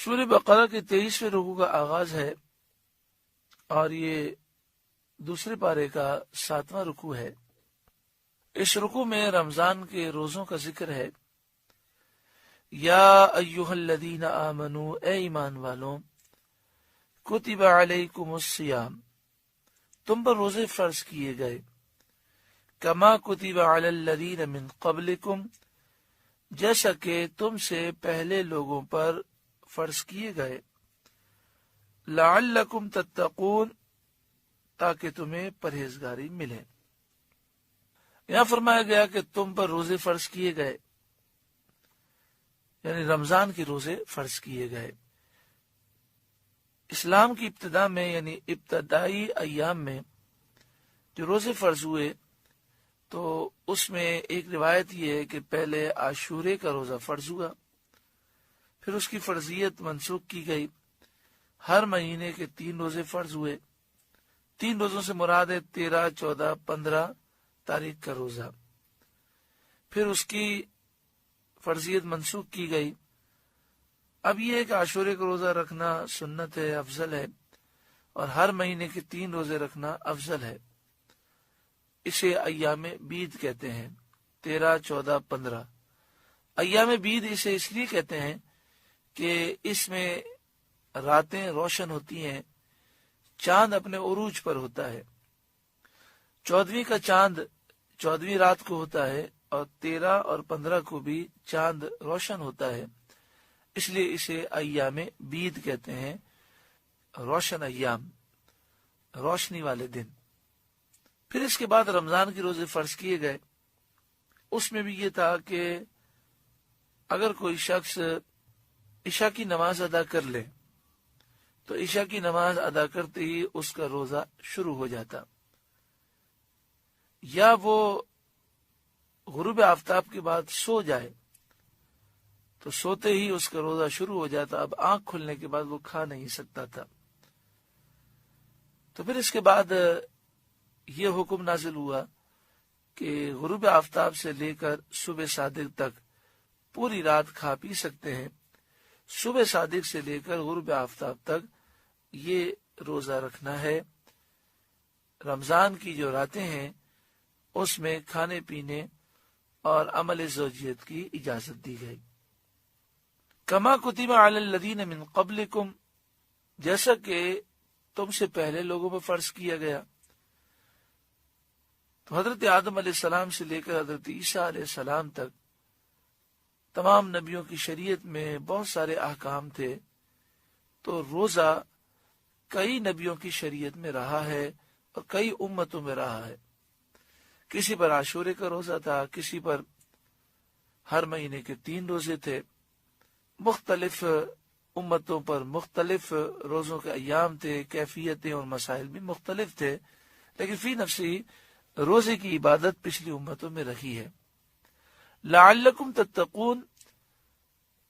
سورہ بقرہ کے 23ویں رکوع کا آغاز ہے اور یہ دوسرے پارے کا 7واں رکوع ہے۔ اس رکوع میں رمضان کے روزوں کا ذکر ہے۔ یا ایھا الذین آمنوا، اے ایمان والوں، کتب علیکم الصیام، تم پر روزے فرض کیے گئے، کما کتب علی الذین من قبلکم، جیسا کہ تم سے پہلے لوگوں پر فرض کیے گئے، لعلکم تتقون، تاکہ تمہیں پرہیزگاری ملے۔ یہاں فرمایا گیا کہ تم پر روزے فرض کیے گئے، یعنی رمضان کے روزے فرض کیے گئے۔ اسلام کی ابتدا میں یعنی ابتدائی ایام میں جو روزے فرض ہوئے تو اس میں ایک روایت یہ ہے کہ پہلے عاشورے کا روزہ فرض ہوا، پھر اس کی فرضیت منسوخ کی گئی، ہر مہینے کے 3 روزے فرض ہوئے۔ 3 روزوں سے مراد ہے 13، 14، 15 تاریخ کا روزہ، پھر اس کی فرضیت منسوخ کی گئی۔ اب یہ ہے کہ عاشورے کا روزہ رکھنا سنت ہے، افضل ہے، اور ہر مہینے کے 3 روزے رکھنا افضل ہے۔ اسے ایام بید کہتے ہیں، 13، 14، 15۔ ایام بید اسے اس لیے کہتے ہیں کہ اس میں راتیں روشن ہوتی ہیں، چاند اپنے عروج پر ہوتا ہے۔ 14ویں کا چاند 14ویں رات کو ہوتا ہے، اور 13 اور 15 کو بھی چاند روشن ہوتا ہے، اس لیے اسے ایام بید کہتے ہیں، روشن ایام، روشنی والے دن۔ پھر اس کے بعد رمضان کے روزے فرض کیے گئے۔ اس میں بھی یہ تھا کہ اگر کوئی شخص عشاء کی نماز ادا کر لے تو عشاء کی نماز ادا کرتے ہی اس کا روزہ شروع ہو جاتا، یا وہ غروب آفتاب کے بعد سو جائے تو سوتے ہی اس کا روزہ شروع ہو جاتا۔ اب آنکھ کھلنے کے بعد وہ کھا نہیں سکتا تھا۔ تو پھر اس کے بعد یہ حکم نازل ہوا کہ غروب آفتاب سے لے کر صبح صادق تک پوری رات کھا پی سکتے ہیں۔ صبح صادق سے لے کر غروب آفتاب تک یہ روزہ رکھنا ہے۔ رمضان کی جو راتیں ہیں اس میں کھانے پینے اور عمل زوجیت کی اجازت دی گئی۔ کما کتب علی الذین من قبلکم، جیسا کہ تم سے پہلے لوگوں پر فرض کیا گیا۔ تو حضرت آدم علیہ السلام سے لے کر حضرت عیسیٰ علیہ السلام تک تمام نبیوں کی شریعت میں بہت سارے احکام تھے، تو روزہ کئی نبیوں کی شریعت میں رہا ہے اور کئی امتوں میں رہا ہے۔ کسی پر عاشورے کا روزہ تھا، کسی پر ہر مہینے کے 3 روزے تھے، مختلف امتوں پر مختلف روزوں کے ایام تھے، کیفیتیں اور مسائل بھی مختلف تھے، لیکن فی نفسی روزے کی عبادت پچھلی امتوں میں رہی ہے۔ لعلکم تتقون،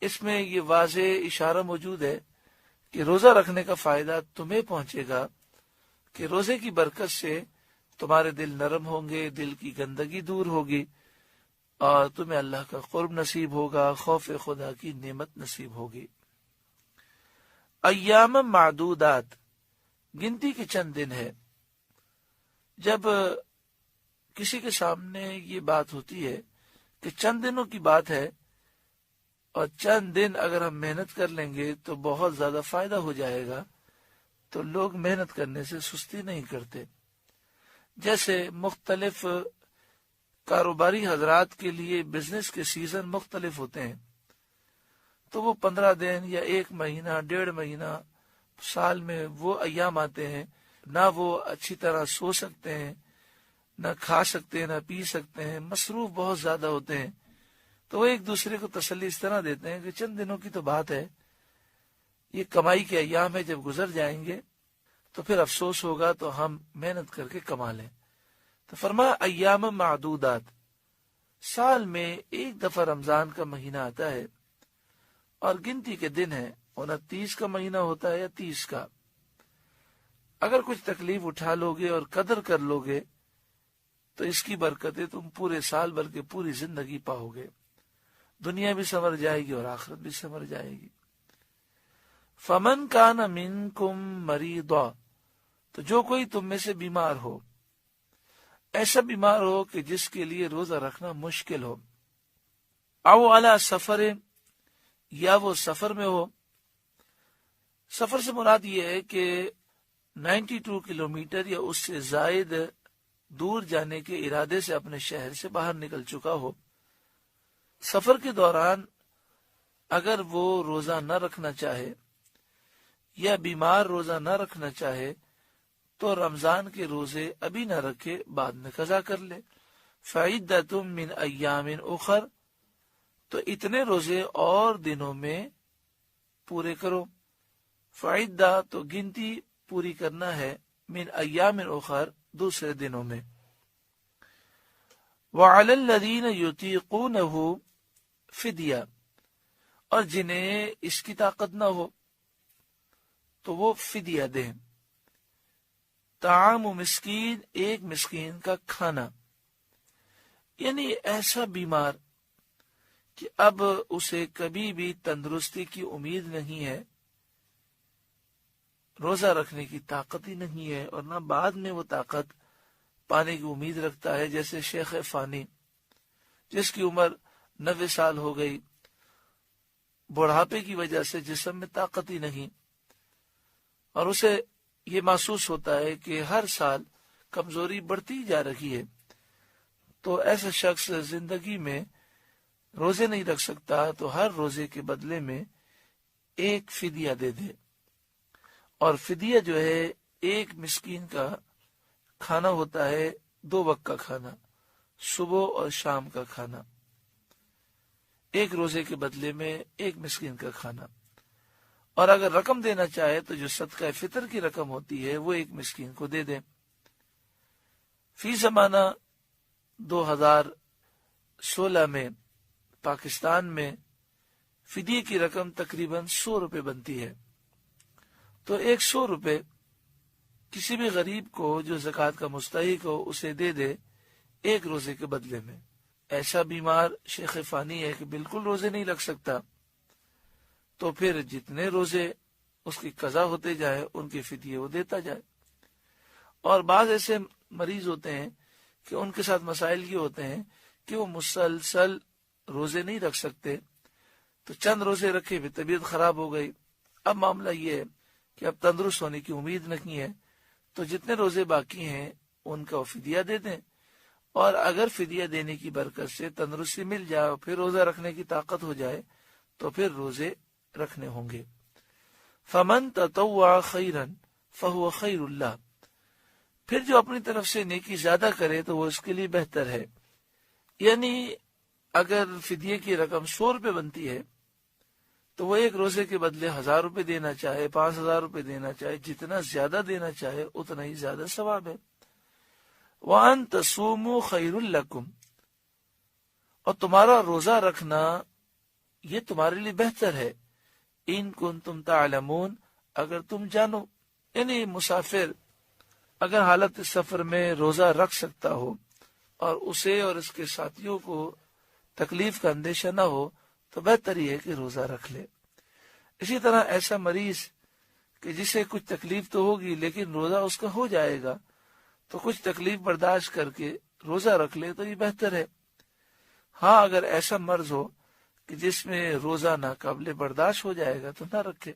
اس میں یہ واضح اشارہ موجود ہے کہ روزہ رکھنے کا فائدہ تمہیں پہنچے گا، کہ روزے کی برکت سے تمہارے دل نرم ہوں گے، دل کی گندگی دور ہوگی، اور تمہیں اللہ کا قرب نصیب ہوگا، خوف خدا کی نعمت نصیب ہوگی۔ ایام معدودات، گنتی کے چند دن ہے۔ جب کسی کے سامنے یہ بات ہوتی ہے کہ چند دنوں کی بات ہے اور چند دن اگر ہم محنت کر لیں گے تو بہت زیادہ فائدہ ہو جائے گا، تو لوگ محنت کرنے سے سستی نہیں کرتے۔ جیسے مختلف کاروباری حضرات کے لیے بزنس کے سیزن مختلف ہوتے ہیں، تو وہ 15 دن یا 1 مہینہ، 1.5 مہینہ سال میں وہ ایام آتے ہیں نہ وہ اچھی طرح سو سکتے ہیں، نہ کھا سکتے ہیں، نہ پی سکتے ہیں، مصروف بہت زیادہ ہوتے ہیں، تو وہ ایک دوسرے کو تسلی اس طرح دیتے ہیں کہ چند دنوں کی تو بات ہے، یہ کمائی کے ایام ہے، جب گزر جائیں گے تو پھر افسوس ہوگا، تو ہم محنت کر کے کما لیں۔ تو فرمایا ایام معدودات، سال میں ایک دفعہ رمضان کا مہینہ آتا ہے اور گنتی کے دن ہے، 29 کا مہینہ ہوتا ہے یا 30 کا۔ اگر کچھ تکلیف اٹھا لوگے اور قدر کر لوگے تو اس کی برکتیں تم پورے سال بلکہ پوری زندگی پاؤ گے، دنیا بھی سنور جائے گی اور آخرت بھی سنور جائے گی۔ فمن کان منکم مریضا، تو جو کوئی تم میں سے بیمار ہو، ایسا بیمار ہو کہ جس کے لیے روزہ رکھنا مشکل ہو، او علی سفر، یا وہ سفر میں ہو۔ سفر سے مراد یہ ہے کہ 92 کلومیٹر یا اس سے زائد دور جانے کے ارادے سے اپنے شہر سے باہر نکل چکا ہو۔ سفر کے دوران اگر وہ روزہ نہ رکھنا چاہے یا بیمار روزہ نہ رکھنا چاہے تو رمضان کے روزے ابھی نہ رکھے، بعد میں قضا کر لے۔ فعدۃ من ایام اخر، تو اتنے روزے اور دنوں میں پورے کرو۔ فعدہ تو گنتی پوری کرنا ہے، من ایام اخر دوسرے دنوں میں۔ وعلی الذین یطیقونہ فدیہ، اور جنہیں اس کی طاقت نہ ہو تو وہ فدیہ دیں۔ طعام مسکین، ایک مسکین کا کھانا، یعنی ایسا بیمار کہ اب اسے کبھی بھی تندرستی کی امید نہیں ہے، روزہ رکھنے کی طاقت ہی نہیں ہے، اور نہ بعد میں وہ طاقت پانے کی امید رکھتا ہے، جیسے شیخ فانی جس کی عمر 90 سال ہو گئی، بڑھاپے کی وجہ سے جسم میں طاقت ہی نہیں، اور اسے یہ محسوس ہوتا ہے کہ ہر سال کمزوری بڑھتی جا رہی ہے، تو ایسا شخص زندگی میں روزے نہیں رکھ سکتا، تو ہر روزے کے بدلے میں ایک فدیہ دے دے۔ اور فدیہ جو ہے ایک مسکین کا کھانا ہوتا ہے، 2 وقت کا کھانا، صبح اور شام کا کھانا، ایک روزے کے بدلے میں ایک مسکین کا کھانا۔ اور اگر رقم دینا چاہے تو جو صدقہ فطر کی رقم ہوتی ہے وہ ایک مسکین کو دے دیں۔ فی زمانہ 2016 میں پاکستان میں فدیے کی رقم تقریباً 100 روپے بنتی ہے، تو 100 روپے کسی بھی غریب کو جو زکوٰۃ کا مستحق ہو اسے دے دے ایک روزے کے بدلے میں۔ ایسا بیمار شیخ فانی ہے کہ بالکل روزے نہیں رکھ سکتا، تو پھر جتنے روزے اس کی قضا ہوتے جائے ان کے فدیے وہ دیتا جائے۔ اور بعض ایسے مریض ہوتے ہیں کہ ان کے ساتھ مسائل یہ ہوتے ہیں کہ وہ مسلسل روزے نہیں رکھ سکتے، تو چند روزے رکھے بھی طبیعت خراب ہو گئی، اب معاملہ یہ ہے کہ اب تندرست ہونے کی امید نہیں ہے، تو جتنے روزے باقی ہیں ان کا وہ فدیہ دے دیں، اور اگر فدیہ دینے کی برکت سے تندرستی مل جائے اور پھر روزہ رکھنے کی طاقت ہو جائے تو پھر روزے رکھنے ہوں گے۔ فمن تطوع خیرا فہو خیر اللہ، پھر جو اپنی طرف سے نیکی زیادہ کرے تو وہ اس کے لیے بہتر ہے۔ یعنی اگر فدیے کی رقم 100 روپے بنتی ہے تو وہ ایک روزے کے بدلے 1000 روپے دینا چاہے، 5000 روپے دینا چاہے، جتنا زیادہ دینا چاہے اتنا ہی زیادہ ثواب ہے۔ وَأَن تَصُومُوا خَيْرٌ لَكُمْ، اور تمہارا روزہ رکھنا یہ تمہارے لیے بہتر ہے، ان کنتم تعلمون، اگر تم جانو۔ یعنی مسافر اگر حالت سفر میں روزہ رکھ سکتا ہو اور اسے اور اس کے ساتھیوں کو تکلیف کا اندیشہ نہ ہو تو بہتر ہی ہے کہ روزہ رکھ لے۔ اسی طرح ایسا مریض کہ جسے کچھ تکلیف تو ہوگی لیکن روزہ اس کا ہو جائے گا، تو کچھ تکلیف برداشت کر کے روزہ رکھ لے تو یہ بہتر ہے۔ ہاں اگر ایسا مرض ہو کہ جس میں روزہ ناقابل برداشت ہو جائے گا تو نہ رکھے۔